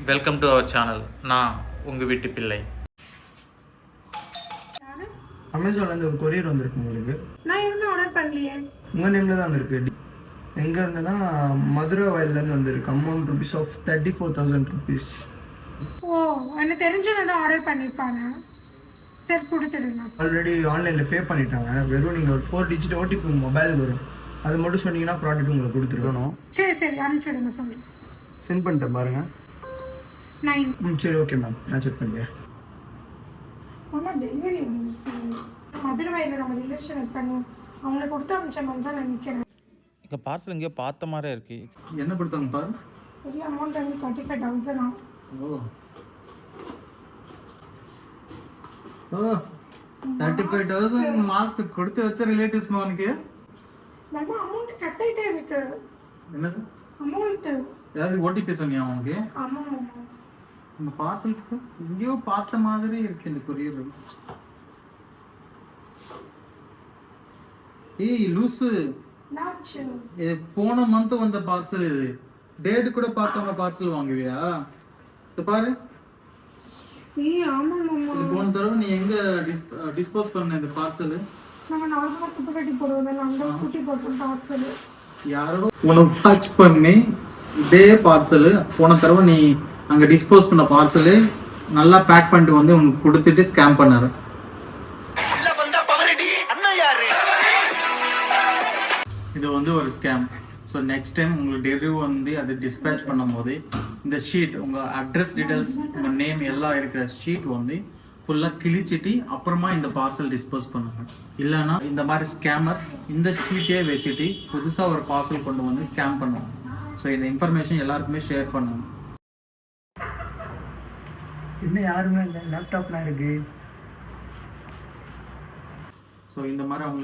Welcome to our channel. நான் உங்கள் வீட்டு பிள்ளை. அமேசான்லேருந்து ஒரு கொரியர் வந்திருக்கு உங்களுக்கு. நான் எதுவும் ஆர்டர் பண்ணலையே. உங்கள் நேமில் தான் வந்திருக்கு. எங்கே இருந்துன்னா மதுரை வயல்லேருந்து வந்திருக்கு. Amount rupees of 34,000 rupees. ஓ, எனக்கு தெரிஞ்சவங்க தான் ஆர்டர் பண்ணியிருப்பாங்க. சரி, கொடுத்துடுங்க. ஆல்ரெடி ஆன்லைனில் பே பண்ணிட்டாங்க. வெறும் நீங்கள் ஒரு 4 digit ஓடிபி உங்கள் மொபைலுக்கு வரும். அது மட்டும் சொன்னீங்கன்னா ப்ராடக்ட் உங்களுக்கு கொடுத்துருக்கணும். சரி அனுப்பிச்சுடுங்க. சொல்லி சென்ட் பண்ணிட்டேன் பாருங்கள். 9. சரி, ஓகே மேம், நான் செக் பண்ணுறேன். ஆனால் டெலிவரி மதுரை வயலில் நம்ம ரிலேஷன் இருப்பாங்க, அவங்களை கொடுத்து அனுப்பிச்ச மாதிரி தான் நான் நிற்கிறேன். இங்கே பார்சல் எங்கேயோ பார்த்த மாதிரியே இருக்கு. என்ன கொடுத்தாங்க பாரு. பெரிய அமௌண்ட் வந்து 35,000. ஓ 35,000 மாஸ்க் கொடுத்து வச்ச ரிலேட்டிவ்ஸ் அவனுக்கு. நம்ம அமௌண்ட் கட் ஆகிட்டே இருக்கு. என்னது அமௌண்ட்? ஏதாவது ஓடிபி சொன்னியா அவனுக்கு? ஆமாம். இந்த பார்சலுக்கு எங்கேயோ பார்த்த மாதிரி இருக்கு இந்த கொரியர். ஏய் லூசு, இது போன மந்த் வந்த பார்சல். இது டேட் கூட பார்க்காம பார்சல் வாங்குவியா? இது பாரு. போன தடவை நீ எங்க டிஸ்போஸ் பண்ண இந்த பார்சல்? யாரோ உனக்கு வாட்ச் பண்ணி இதே பார்சல் போன தடவை நீ அங்க டிஸ்போஸ் பண்ண பார்சல் நல்லா பேக் பண்ணிட்டு வந்து உனக்கு கொடுத்துட்டு ஸ்கேம் பண்ணாரு. இது வந்து ஒரு ஸ்கேம். ஸோ நெக்ஸ்ட் டைம் உங்களுக்கு டெலிவரி வந்து அது டிஸ்பேச் பண்ணும் போது இந்த ஷீட் உங்கள் அட்ரஸ் டீட்டெயில்ஸ் உங்கள் நேம் எல்லாம் இருக்கிற ஷீட் வந்து ஃபுல்லாக கிழிச்சிட்டு அப்புறமா இந்த பார்சல் டிஸ்போஸ் பண்ணுங்க. இல்லைன்னா இந்த மாதிரி ஸ்கேமர்ஸ் இந்த ஷீட்டே வச்சுட்டு புதுசாக ஒரு பார்சல் கொண்டு வந்து ஸ்கேம் பண்ணுவாங்க. ஸோ இந்த இன்ஃபர்மேஷன் எல்லாருக்குமே ஷேர் பண்ணுங்க. இன்னும் யாருமே இல்லை, லேப்டாப்லாம் இருக்கு. ஸோ இந்த மாதிரி அவங்க